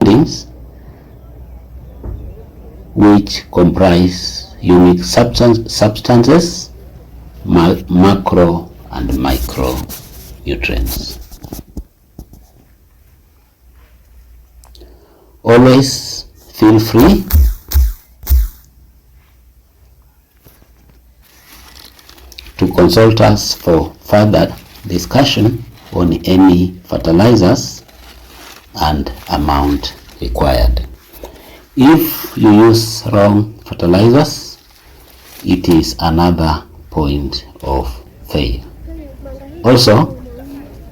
surroundings, which comprise unique substances, macro and micro nutrients. Always feel free to consult us for further discussion on any fertilizers and amount required. If you use wrong fertilizers, it is another point of fail. Also,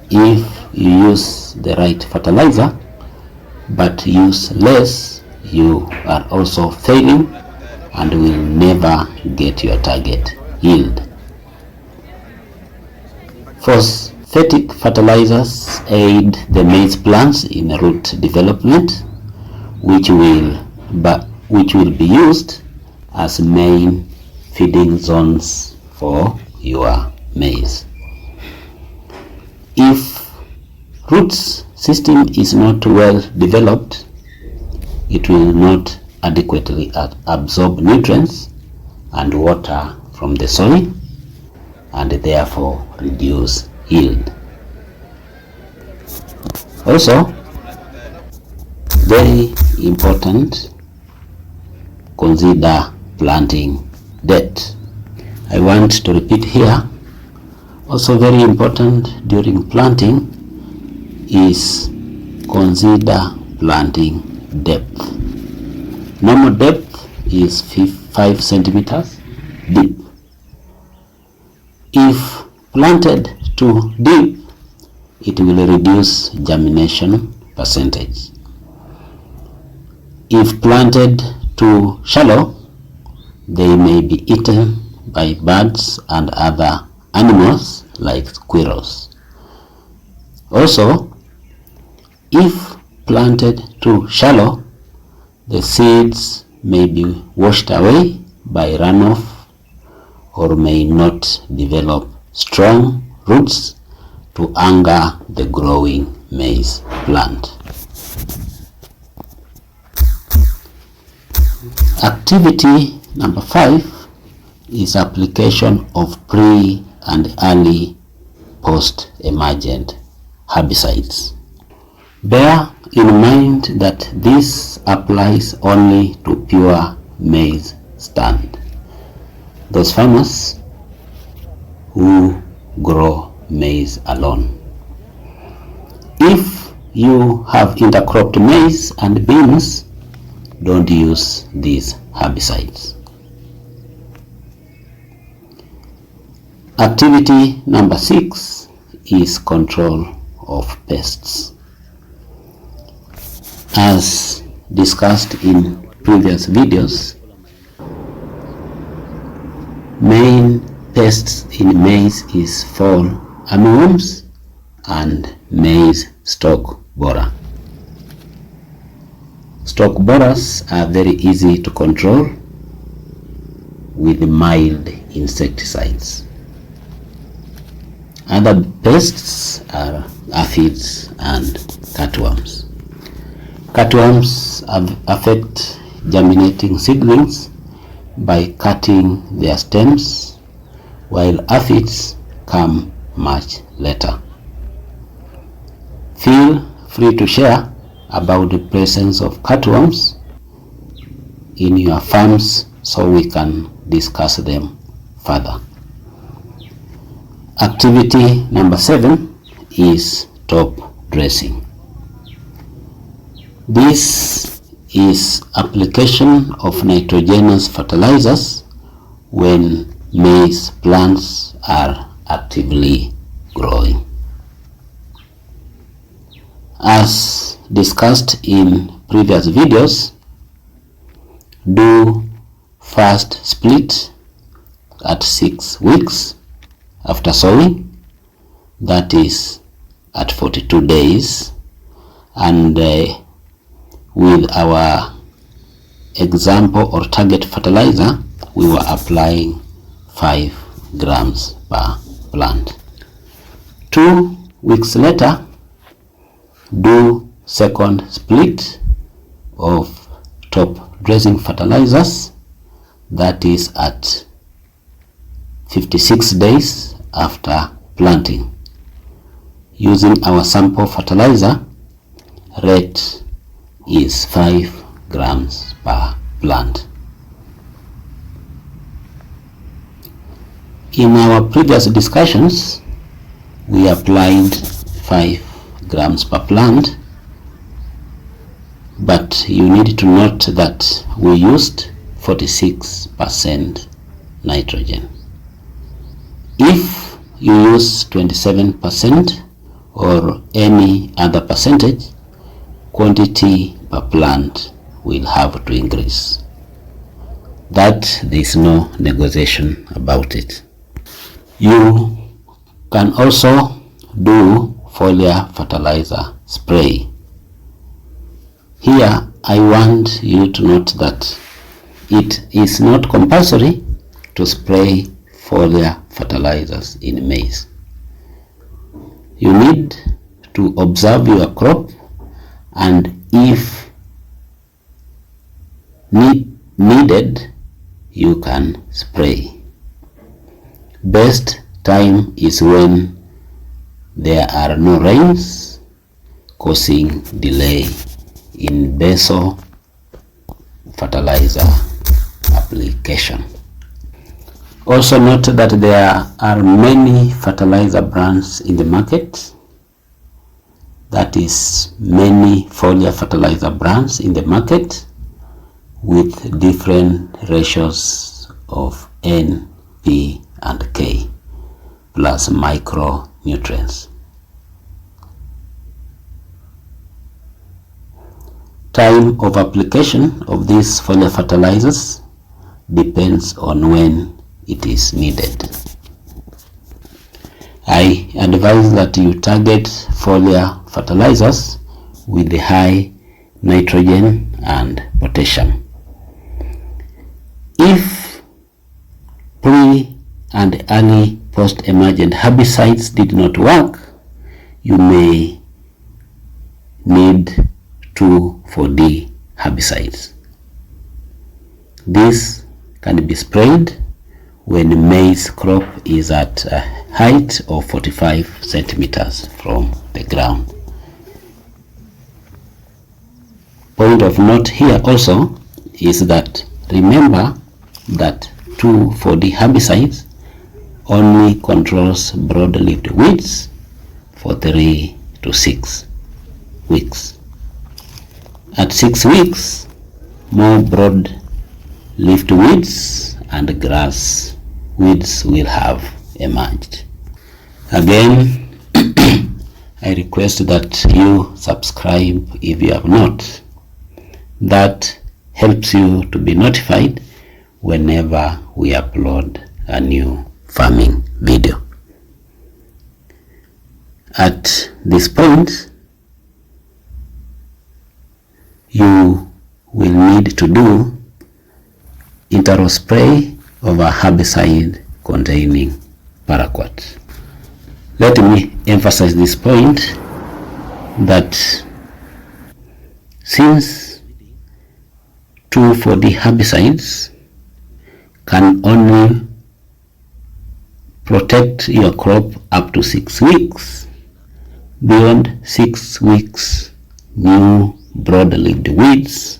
if you use the right fertilizer but use less, you are also failing and will never get your target yield. Phosphatic fertilizers aid the maize plants in root development, which will be used as main feeding zones for your maize. If root system is not well developed, it will not adequately absorb nutrients and water from the soil and therefore reduce yield. Also, very important, consider planting depth. I want to repeat here, also very important during planting is consider planting depth. Normal depth is 5 centimeters deep. If planted too deep, it will reduce germination percentage. If planted too shallow, they may be eaten by birds and other animals like squirrels. Also, if planted too shallow, the seeds may be washed away by runoff or may not develop strong roots to anchor the growing maize plant. Activity number 5 is application of pre and early post-emergent herbicides. Bear in mind that this applies only to pure maize stand. Those farmers who grow maize alone. If you have intercropped maize and beans, don't use these herbicides. Activity number 6 is control of pests. As discussed in previous videos, main pests in maize is fall armyworms and maize stalk borer. Stalk borers are very easy to control with mild insecticides. Other pests are aphids and cutworms. Cutworms affect germinating seedlings by cutting their stems, while aphids come much later. Feel free to share about the presence of cutworms in your farms so we can discuss them further. Activity number 7 is top dressing. This is application of nitrogenous fertilizers when maize plants are actively growing. As discussed in previous videos, do first split at 6 weeks after sowing, that is at 42 days, and with our example or target fertilizer, we were applying 5 grams per plant. 2 weeks later, do second split of top dressing fertilizers, that is at 56 days after planting. Using our sample fertilizer, rate is 5 grams per plant. In our previous discussions, we applied 5 grams per plant, but you need to note that we used 46% nitrogen. If you use 27% or any other percentage, quantity per plant will have to increase. That there is no negotiation about it. You can also do foliar fertilizer spray. Here I want you to note that it is not compulsory to spray foliar fertilizers in maize. You need to observe your crop, and if needed, you can spray. Best time is when there are no rains, causing delay in basal fertilizer application. Also note that there are many fertilizer brands in the market. That is, many foliar fertilizer brands in the market with different ratios of N, P, and K plus micronutrients. Time of application of these foliar fertilizers depends on when it is needed. I advise that you target foliar fertilizers with the high nitrogen and potassium. If pre and early post-emergent herbicides did not work, you may need 2,4-D herbicides. This can be sprayed when maize crop is at a height of 45 centimeters from the ground. Point of note here also is that remember that 2,4-D herbicides only controls broad-leaved weeds for 3 to 6 weeks. At 6 weeks, more broad-leaved weeds and grass weeds will have emerged. Again, I request that you subscribe if you have not. That helps you to be notified whenever we upload a new farming video. At this point, you will need to do interrow spray of a herbicide containing paraquat. Let me emphasize this point that since 2,4-D herbicides can only protect your crop up to 6 weeks, beyond 6 weeks, new broad-leaved weeds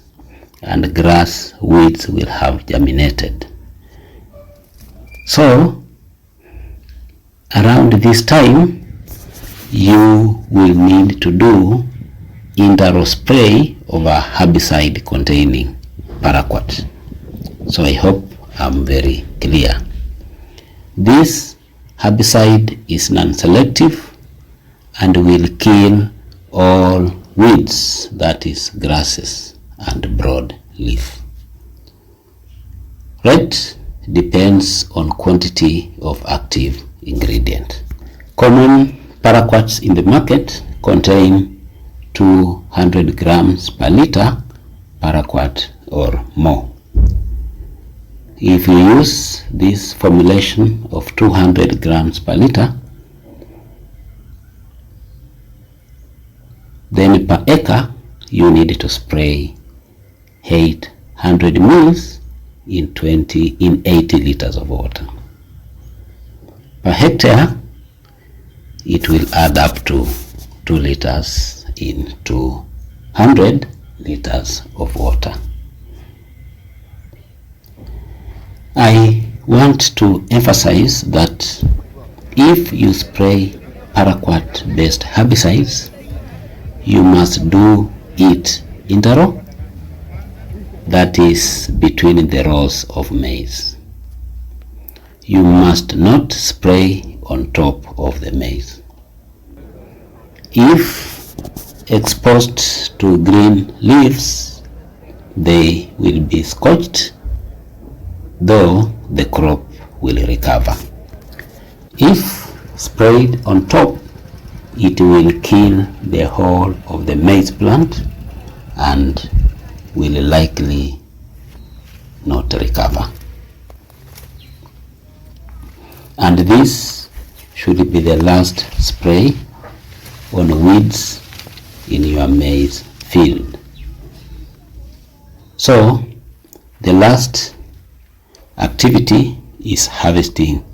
and grass weeds will have germinated. So around this time, you will need to do interrow spray of a herbicide containing paraquat. So I hope I'm very clear. This herbicide is non-selective and will kill all weeds, that is grasses and broadleaf. Rate depends on quantity of active ingredient. Common paraquats in the market contain 200 grams per liter paraquat or more. If you use this formulation of 200 grams per liter, then per acre you need to spray 800 mils in 80 liters of water. Per hectare, it will add up to 2 liters in 200 liters of water. I want to emphasize that if you spray paraquat-based herbicides, you must do it in the row, that is between the rows of maize. You must not spray on top of the maize. If exposed to green leaves, they will be scorched, though the crop will recover. If sprayed on top, it will kill the whole of the maize plant and will likely not recover. And this should be the last spray on weeds in your maize field. So the last activity is harvesting